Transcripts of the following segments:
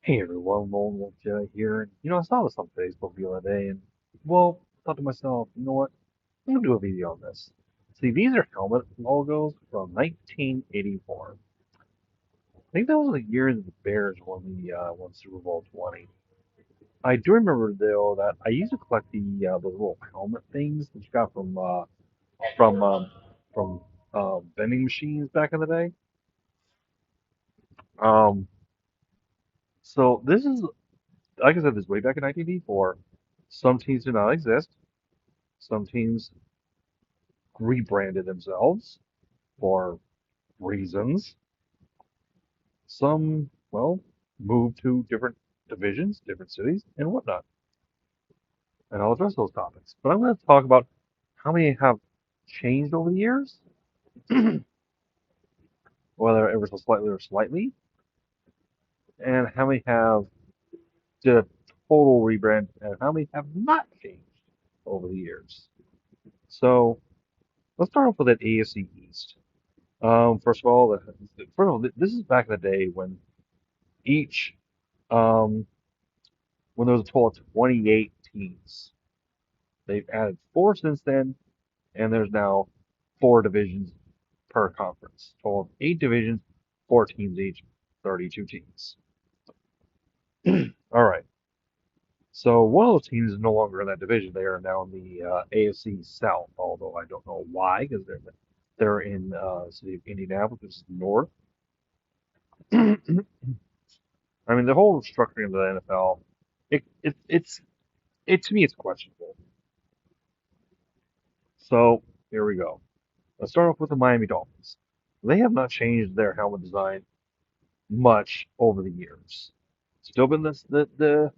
Hey everyone, LWJ here. And, I saw this on Facebook the other day and, well, thought to myself, you know what? I'm gonna do a video on this. See, these are helmet logos from 1984. I think that was the year that the Bears won Super Bowl 20. I do remember though that I used to collect the little helmet things that you got from from vending machines back in the day. Um, so this is like I said, this way back in 1984. Some teams do not exist. Some teams rebranded themselves for reasons. Some, well, moved to different divisions, different cities, and whatnot. And I'll address those topics. But I'm going to talk about how many have changed over the years, whether ever so slightly or slightly, and how many have did a total rebrand, and how many have not changed over the years. So let's start off with that AFC East. First of all, this is back in the day each um, when there was a total of 28 teams. They've added four since then, and there's now four divisions per conference. Total of eight divisions, four teams each, 32 teams. All right. So one of those teams is no longer in that division. They are now in the AFC South, although I don't know why, because they're in the city of Indianapolis, which is north. I mean, the whole structuring of the NFL, it to me, it's questionable. So here we go. Let's start off with the Miami Dolphins. They have not changed their helmet design much over the years. Still been the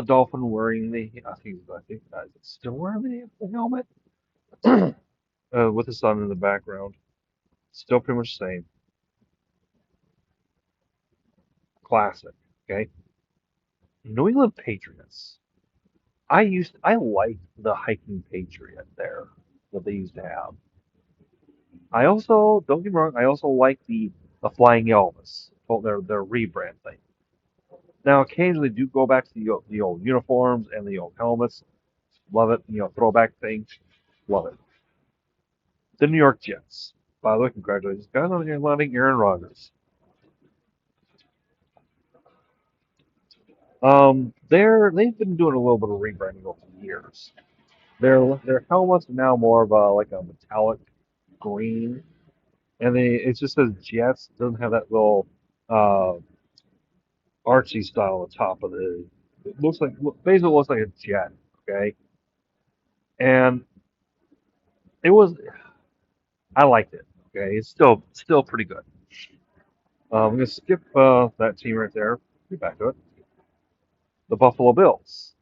dolphin wearing the it's still wearing the helmet with the sun in the background. Still pretty much the same. Classic. Okay. New England Patriots. I liked the hiking Patriot there that they used to have. I also don't get me wrong. I also like the Flying Elvis. Well, their rebrand thing. Now, occasionally do go back to the old uniforms and the old helmets. Love it. Throwback thing. Love it. The New York Jets. By the way, congratulations, guys, on landing Aaron Rodgers. They've been doing a little bit of rebranding over the years. Their helmets are now more of like a metallic green, and it just says Jets. It doesn't have that little uh, artsy style on the top of the. It looks like basically looks like a jet. Okay, and it was I liked it. Okay, it's still pretty good. I'm gonna skip that team right there. Get back to it. The Buffalo Bills.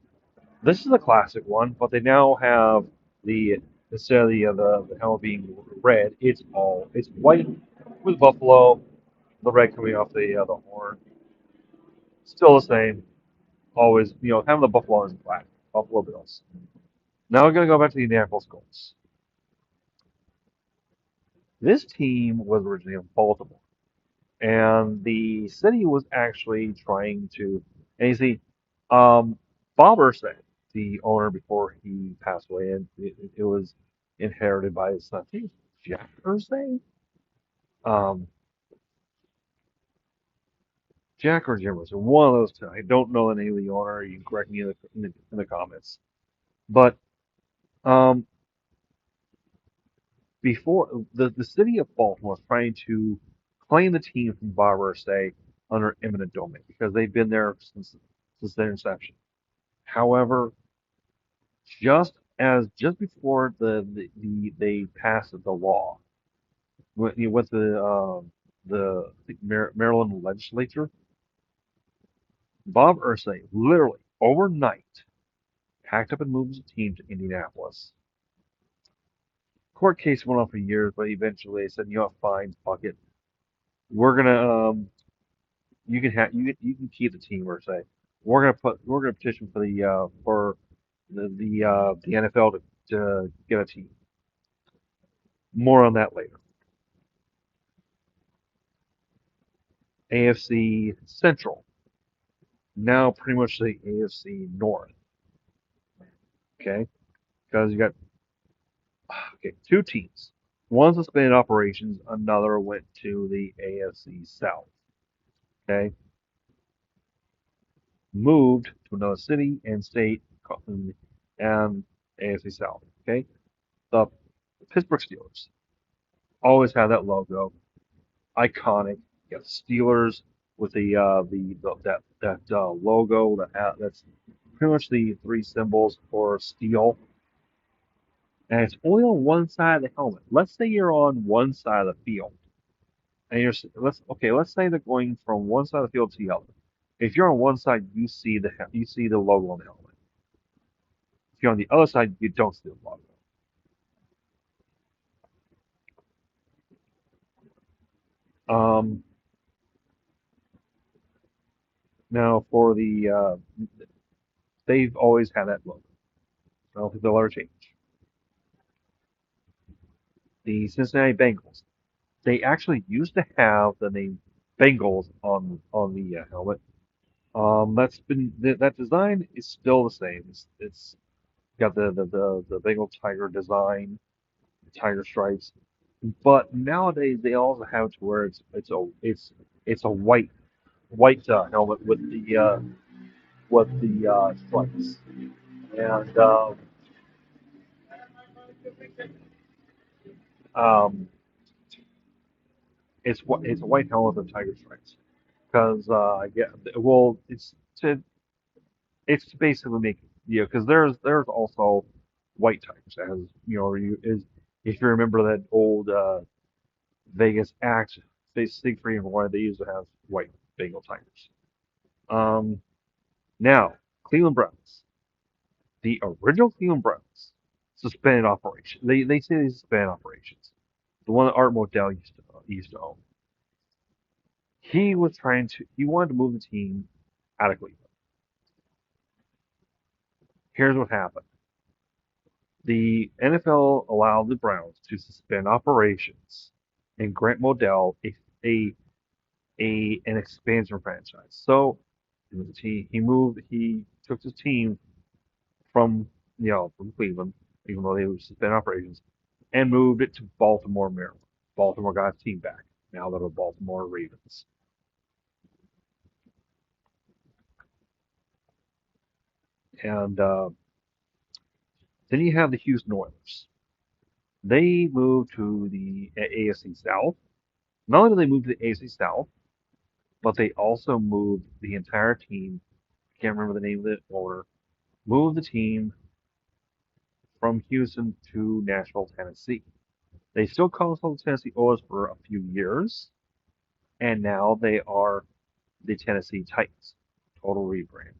This is a classic one, but they now have the instead of the helmet being red, it's white with buffalo, the red coming off the horn. Still the same. Always, having the buffalo is black. Buffalo Bills. Now we're gonna go back to the Indianapolis Colts. This team was originally in Baltimore. And the city was actually trying to, and you see, um, Bob Ursay, the owner before he passed away, and it was inherited by his son. I think it's Jack Ursay, um, Jack or Jim Ursay, one of those two. I don't know the name of the owner. You can correct me in the comments. But um, before the city of Baltimore was trying to claim the team from Bob Ursay under eminent domain because they've been there since their inception. However, just before they passed the law, with the Maryland legislature, Bob Ursay literally overnight packed up and moved his team to Indianapolis. Court case went on for years, but eventually they said, fine, fuck it. We're gonna you can keep the team, Ursay. We're gonna petition for the NFL to get a team. More on that later. AFC Central. now pretty much the AFC North. Okay, because you got two teams. One suspended operations, another went to the AFC South. Okay, moved to another city and state and AFC South. Okay, the Pittsburgh Steelers always have that logo, iconic. You got the Steelers with the that logo that's pretty much the three symbols for steel, and it's only on one side of the helmet. Let's say you're on one side of the field, and let's say they're going from one side of the field to the other. If you're on one side, you see the logo on the helmet. If you're on the other side, you don't see the logo. Um, Now for they've always had that logo. I don't think they'll ever change. The Cincinnati Bengals. They actually used to have the name Bengals on the helmet. That design is still the same. It's got the Bengal tiger design, tiger stripes, but nowadays they also have it to where it's a white helmet with the stripes, and um, it's a white helmet with tiger stripes because yeah, well to it's to basically make because there's also white tigers as if you remember that old Vegas act they Siegfried and Roy they used to have white Bengal tigers. Um, Now Cleveland Browns, the original Cleveland Browns suspended operation. They say they suspended operations. The one that Art Modell used to own. He wanted to move the team out of Cleveland. Here's what happened. The NFL allowed the Browns to suspend operations and grant Modell a, an expansion franchise. So he took his team from from Cleveland, even though they were suspended operations, and moved it to Baltimore, Maryland. Baltimore got his team back. Now they're the Baltimore Ravens. And then you have the Houston Oilers. They moved to the AFC South. Not only did they move to the AFC South, but they also moved the entire team. I can't remember the name of the owner. Moved the team from Houston to Nashville, Tennessee. They still call themselves the Tennessee Oilers for a few years, and now they are the Tennessee Titans. Total rebrand.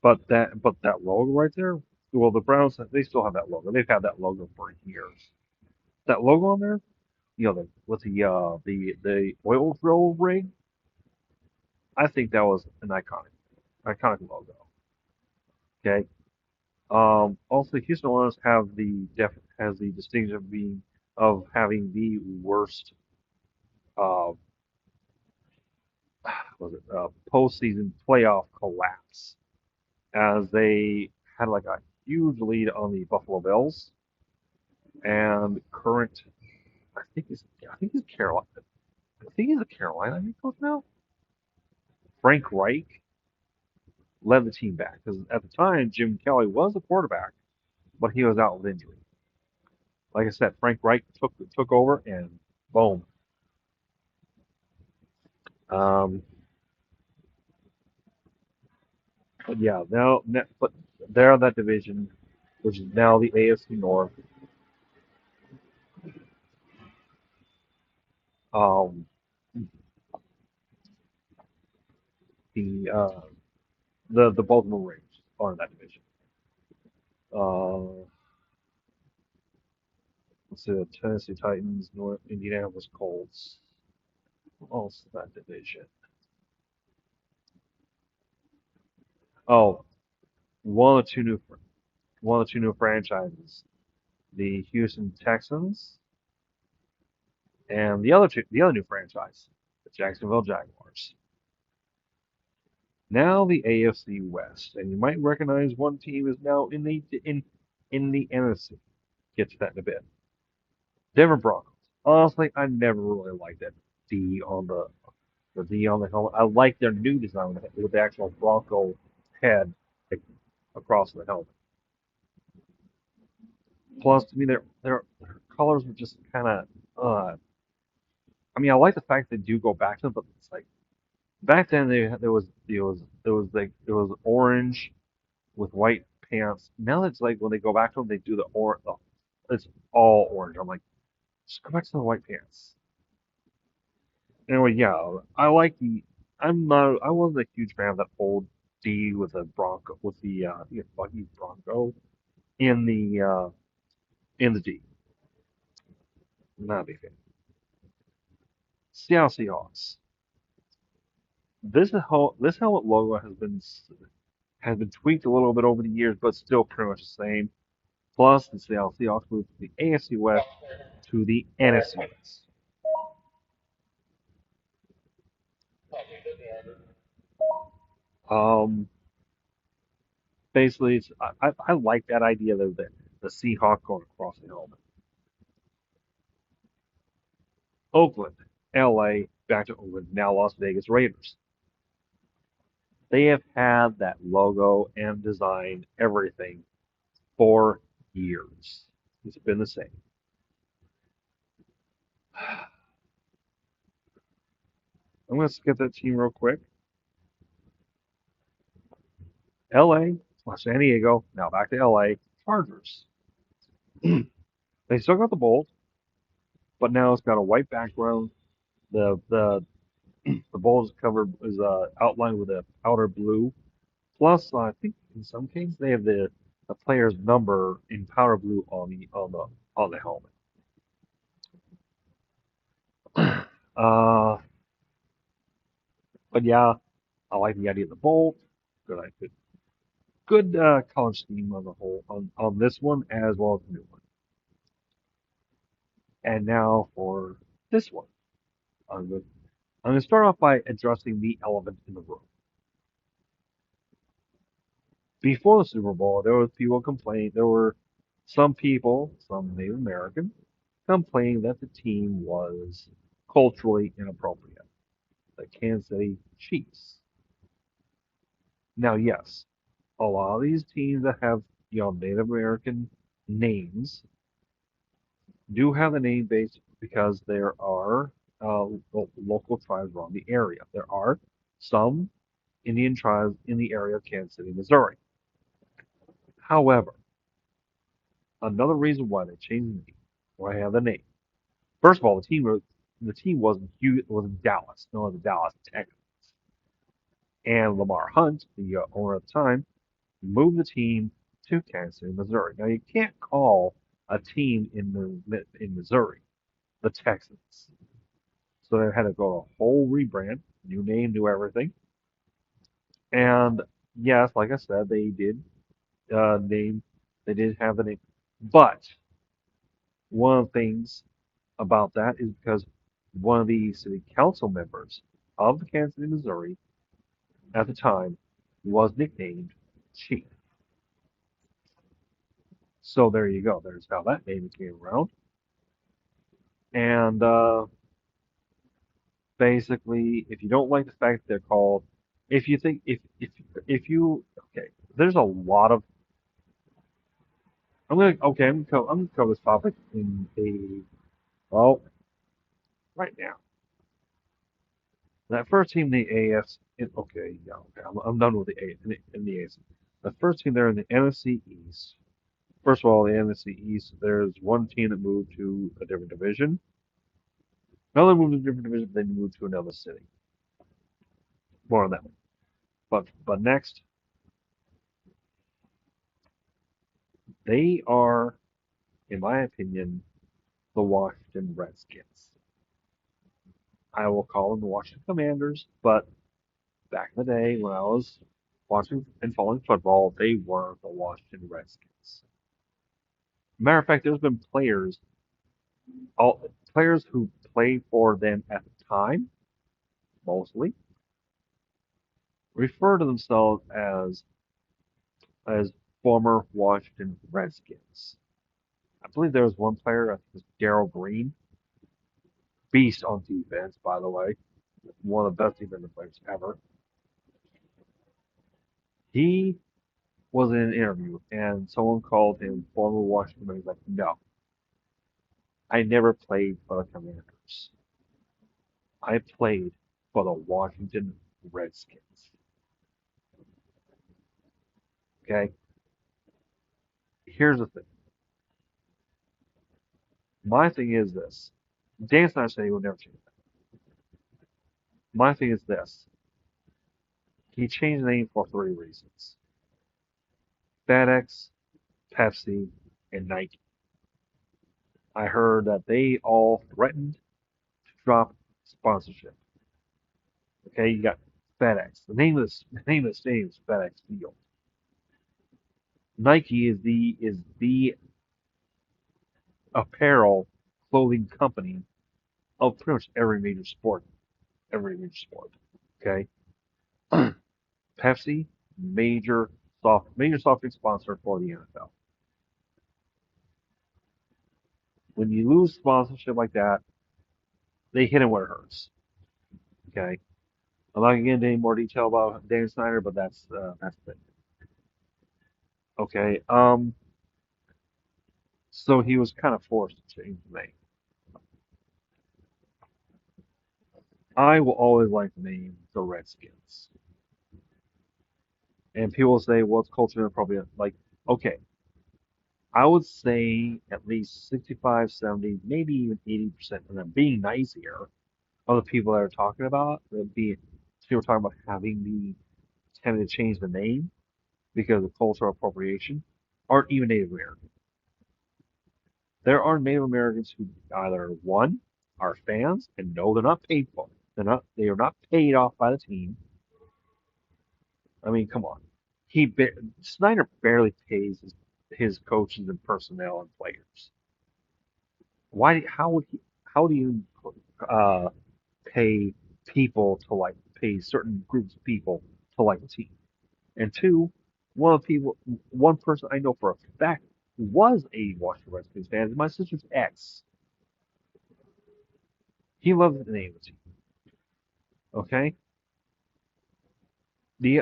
But that logo right there, well, the Browns they still have that logo. They've had that logo for years. That logo on there, with the oil drill rig, I think that was an iconic logo. Okay. Also, Houston Oilers has the distinction of being of having the worst uh, was it postseason playoff collapse as they had like a huge lead on the Buffalo Bills and current I think he's Carolina I think he's a Carolina head coach now. Frank Reich led the team back because at the time Jim Kelly was the quarterback, but he was out with injury. Like I said, Frank Reich took over and boom. Um, but yeah, but they're that division, which is now the AFC North. Um, the the Baltimore Ravens are in that division. Uh, let's see, the Tennessee Titans, North Indianapolis Colts. Who else in that division? Oh, one of the two new one of the two new franchises, the Houston Texans, and the other new franchise, the Jacksonville Jaguars. Now the AFC West, and you might recognize one team is now in the NFC. Get to that in a bit. Denver Broncos. Honestly, I never really liked that D on the D on the helmet. I like their new design with the actual Bronco head like, across the helmet. Plus, to me, their colors were just kind of. I mean, I like the fact they do go back to them, but it's like back then there was orange with white pants. Now it's like when they go back to them, they do the orange. It's all orange. I'm like, just go back to the white pants. Anyway, yeah, I like the. I wasn't a huge fan of that old D with the Bronco with the I think it's Buggy Bronco in the D. Not a big fan. Seattle Seahawks. This helmet logo has been tweaked a little bit over the years, but still pretty much the same. Plus, the Seattle Seahawks moved from the AFC West to the NFC West. Um, basically, I like that idea that the Seahawk going across the helmet. Oakland, LA, back to Oakland, now Las Vegas Raiders. They have had that logo and design, everything, for years. It's been the same. I'm going to skip that team real quick. LA, San Diego, now back to LA, Chargers. They still got the bolt, but now it's got a white background. The the bowl is covered is outlined with a powder blue. Plus, I think in some cases they have the player's number in powder blue on the helmet. Uh, but yeah, I like the idea of the bolt. Good color scheme on the whole on this one as well as the new one. And now for this one, I'm going I'm going to start off by addressing the elephant in the room. Before the Super Bowl, there were people complaining. There were some people, some Native American, complaining that the team was culturally inappropriate. The Kansas City Chiefs. Now, yes, a lot of these teams that have Native American names do have the name based because there are local tribes around the area. There are some Indian tribes in the area of Kansas City, Missouri. However, another reason why they changed the name, why I have the name. First of all, the team wasn't Dallas, no, it was the Dallas Texans. And Lamar Hunt, the owner at the time, moved the team to Kansas City, Missouri. Now you can't call a team in Missouri the Texans, so they had to go a whole rebrand, new name, new everything. And yes, like I said, name, they did have the name, but one of the things about that is because one of the city council members of the Kansas City, Missouri at the time was nicknamed Chief. So there you go. There's how that name came around. And basically, if you don't like the fact that they're called, if you think if you okay, there's a lot of I'm gonna cover this topic in a well right now. That first team, the AFC, okay, yeah, okay, I'm done with the A in the AFC. The first team there in the NFC East. First of all, the NFC East, there's one team that moved to a different division. Another moved to a different division, then moved to another city. More on that one. But next, they are, in my opinion, the Washington Redskins. I will call them the Washington Commanders, but back in the day when I was watching and following football, they were the Washington Redskins. Matter of fact, there's been players who played for them at the time, mostly, refer to themselves as former Washington Redskins. I believe there was one player, I think it was Darryl Green, beast on defense, by the way, one of the best defensive players ever. He was in an interview, and someone called him former Washington. He's like, no, I never played for the Commanders. I played for the Washington Redskins. Okay? Here's the thing. My thing is this. Dan Snyder said he would never change that. My thing is this. He changed the name for three reasons. FedEx, Pepsi, and Nike. I heard that they all threatened to drop sponsorship. Okay, you got FedEx. The name of the stadium is FedEx Field. Nike is the apparel clothing company of pretty much every major sport. Every major sport. Okay. Pepsi, major soft drink sponsor for the NFL. When you lose sponsorship like that, they hit it where it hurts. Okay. I'm not gonna get into any more detail about Dan Snyder, but that's it. Okay. So he was kind of forced to change the name. I will always like the name the Redskins. And people say, well, it's culturally inappropriate. Like, okay, I would say at least 65, 70, maybe even 80%, and I'm being nice here, of the people that are talking about, that be people talking about having to change the name because of cultural appropriation, aren't even Native American. There are Native Americans who either one are fans and know they're not paid for. They are not paid off by the team. I mean, come on. Snyder barely pays his coaches and personnel and players. How do you uh, pay people to like pay certain groups of people to like a team? And two, one person I know for a fact was a Washington Redskins fan is my sister's ex. He loves the name of the team. Okay, the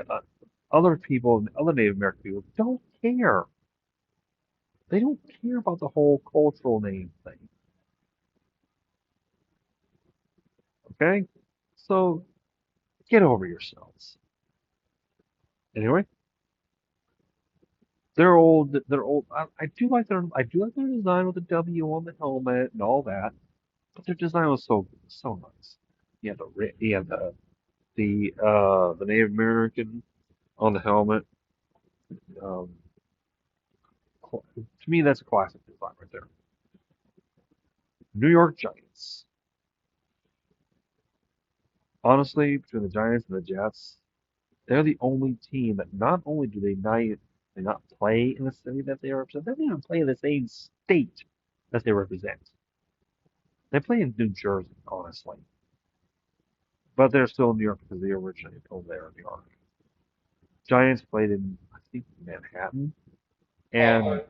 other people, other Native American people, don't care. They don't care about the whole cultural name thing. Okay, so get over yourselves. Anyway, they're old. They're old. I do like their design with the W on the helmet and all that. But their design was so nice. You had the Native American on the helmet. Um, to me, that's a classic design right there. New York Giants. Honestly, between the Giants and the Jets, they're the only team that not only do they not play in the city that they represent, they don't even play in the same state that they represent. They play in New Jersey, honestly, but they're still in New York because they originally from there in New York. Giants played in I think Manhattan, and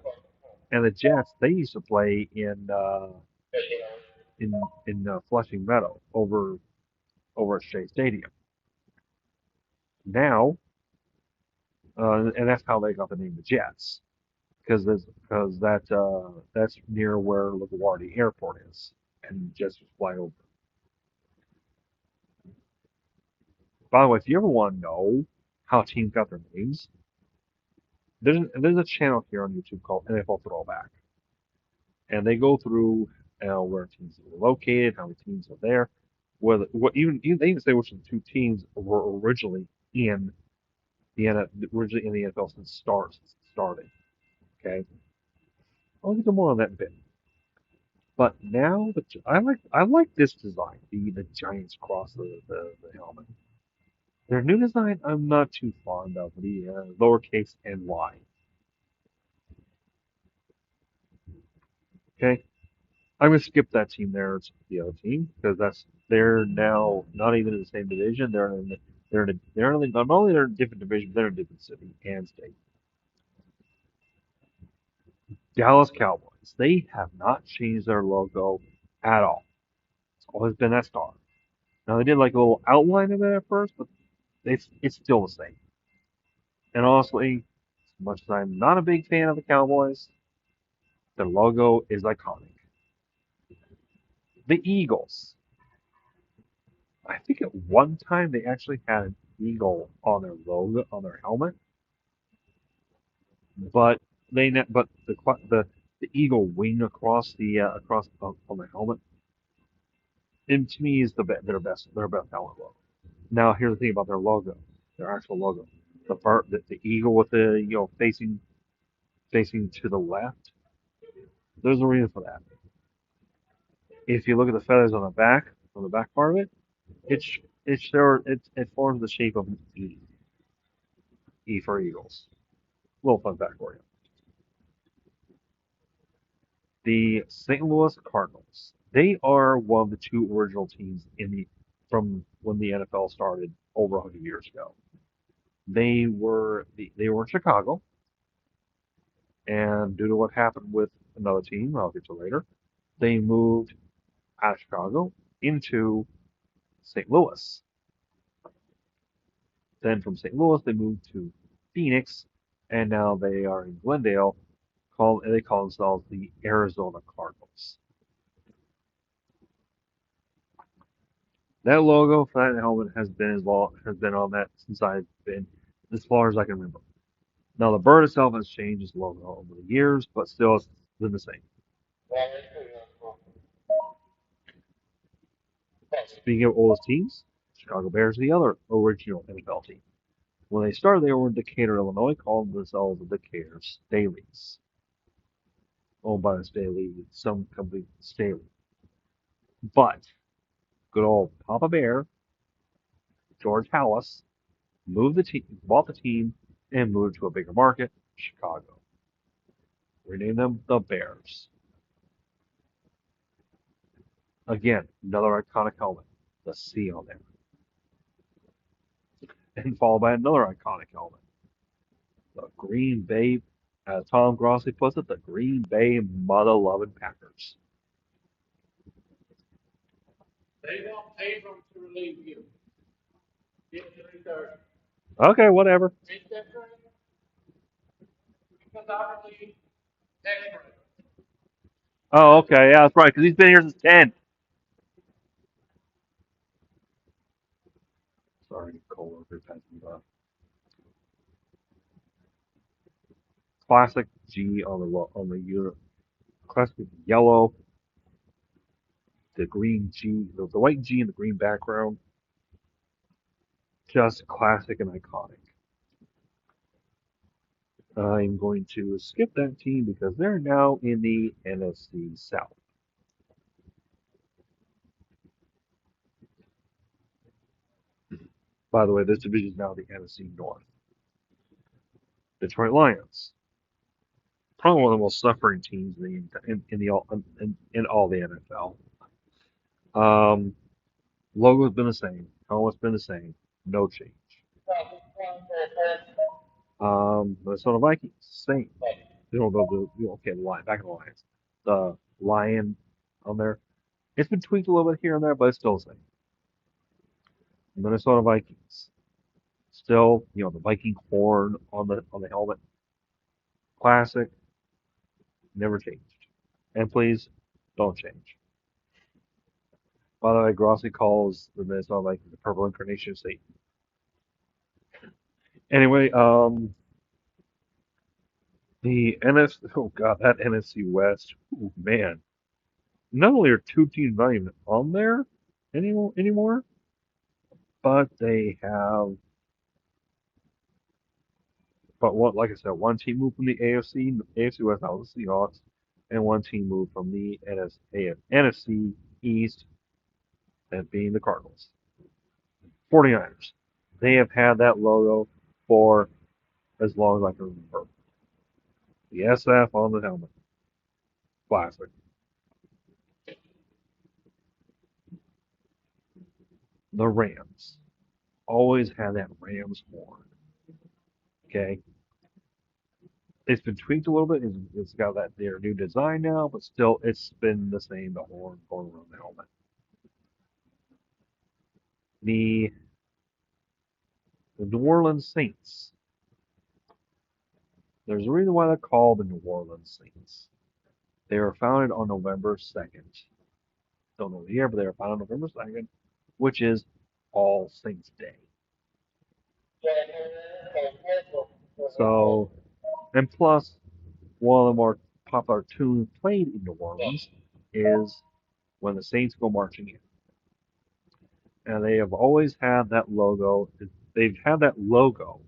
and the Jets they used to play in Flushing Meadow over at Shea Stadium. Now, and that's how they got the name the Jets because that's near where LaGuardia Airport is, and Jets just fly over. By the way, if you ever want to know how teams got their names, there's a channel here on YouTube called NFL Throwback, and they go through where teams were located, how many teams are there, whether what even they even say which of the two teams were in originally in the NFL since it started. Okay, I'll get to more on that in a bit. But now I like this design, the Giants across the helmet. Their new design I'm not too fond of, the lowercase ny. Okay, I'm gonna skip that team there. It's the other team because they're now not even in the same division. They're in not only they're in a different division, they're in a different city and state. Dallas Cowboys. They have not changed their logo at all. It's always been that star. Now they did like a little outline of it at first, but it's still the same. And honestly, as much as I'm not a big fan of the Cowboys, their logo is iconic. The Eagles. I think at one time they actually had an eagle on their logo on their helmet, but but the eagle wing across the on the helmet, and to me is their best helmet logo. Now here's the thing about their logo, their actual logo, the eagle with the facing to the left. There's a reason for that. If you look at the feathers on the back part of it, it forms the shape of an E, E for Eagles. Little fun fact for you. The St. Louis Cardinals. They are one of the two original teams from when the NFL started over 100 years ago. They were in Chicago, and due to what happened with another team, I'll get to later, they moved out of Chicago into St. Louis. Then from St. Louis, they moved to Phoenix, and now they are in Glendale. They call themselves the Arizona Cardinals. That logo for that helmet has been on that since I've been as far as I can remember. Now the bird itself has changed its logo over the years, but still it's been the same. Speaking of oldest teams, Chicago Bears are the other original NFL team. When they started, they were in Decatur, Illinois, called themselves the Decatur Staleys, owned by the Staley, some company Staley. But good old Papa Bear, George Halas, bought the team, and moved to a bigger market, Chicago. Renamed them the Bears. Again, another iconic helmet, the C on there, and followed by another iconic helmet, the Green Bay, as Tom Grossi puts it, the Green Bay mother-loving Packers. Okay, whatever. Oh, okay, yeah, that's right, because he's been here since 10. Sorry, coworker passing by. Classic G on the unit. Classic yellow, the green G, the white G in the green background. Just classic and iconic. I'm going to skip that team because they're now in the NFC South. By the way, this division is now the NFC North. Detroit Lions, probably one of the most suffering teams in all the NFL. Um, Logo's been the same. Helmet's been the same. No change. Minnesota Vikings, same. You don't go to okay, the lion, back in the Lions. The lion on there. It's been tweaked a little bit here and there, but it's still the same. Minnesota Vikings. Still, the Viking horn on the helmet. Classic, never changed. And please don't change. By the way, Grossi calls the Minnesota Vikings the purple incarnation of Satan. Anyway, the NFC, oh god, that NFC West, ooh, man. Not only are two teams not even on there anymore, but like I said, one team moved from the AFC West, that was the Seahawks, and one team moved from the NFC East, that being the Cardinals. 49ers. They have had that logo for as long as I can remember. The SF on the helmet. Classic. The Rams. always had that ram's horn. Okay, it's been tweaked a little bit. It's got that their new design now, but still, it's been the same. The horn going around the helmet. The the New Orleans Saints. There's a reason why they're called the New Orleans Saints. They were founded on November 2nd. Don't know the year, but they were founded on November 2nd, which is All Saints Day. So, and plus, one of the more popular tunes played in New Orleans is when the Saints go marching in. And they have always had that logo. They've had that logo,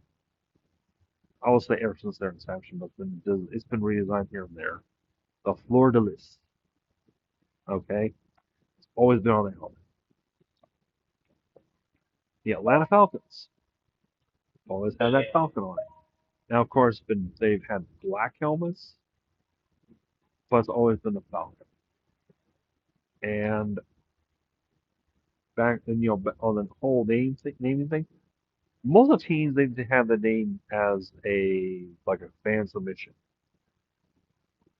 I will say ever since their inception, but it's been redesigned here and there. The Fleur de Lis, okay? It's always been on the helmet. The Atlanta Falcons always had that Falcon on it. Now, of course, they've had black helmets, but it's always been the Falcon. And back then, on the whole naming thing, most of the teams they have the name as a fan submission.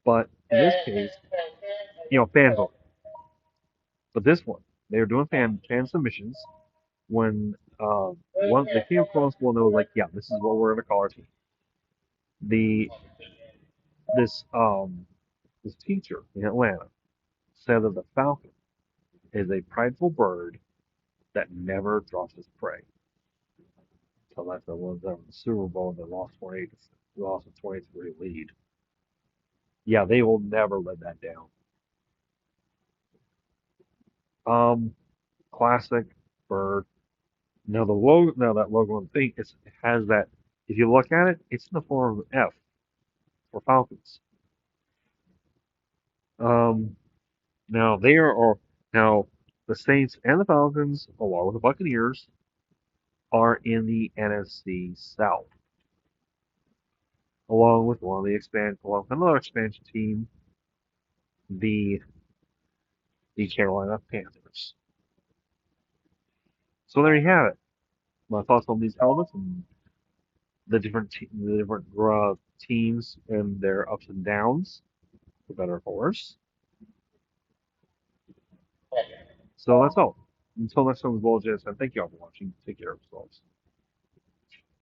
But in this case, fan vote. But this one, they were doing fan submissions when one they came across one that was like, yeah, this is what we're gonna call our team. The this this teacher in Atlanta said that the falcon is a prideful bird that never drops its prey. So that's the ones that were in the Super Bowl and they lost a 23 lead. Yeah, they will never let that down. Um, Classic bird. Now that logo on the thing, it has that. If you look at it, it's in the form of an F for Falcons. Um, now they are now the Saints and the Falcons, along with the Buccaneers, are in the NFC South, along with another expansion team, the the Carolina Panthers. So there you have it. My thoughts on these helmets and the different teams and their ups and downs, for better or for worse. So that's all. Until next time, with LWJ, thank you all for watching. Take care of yourselves.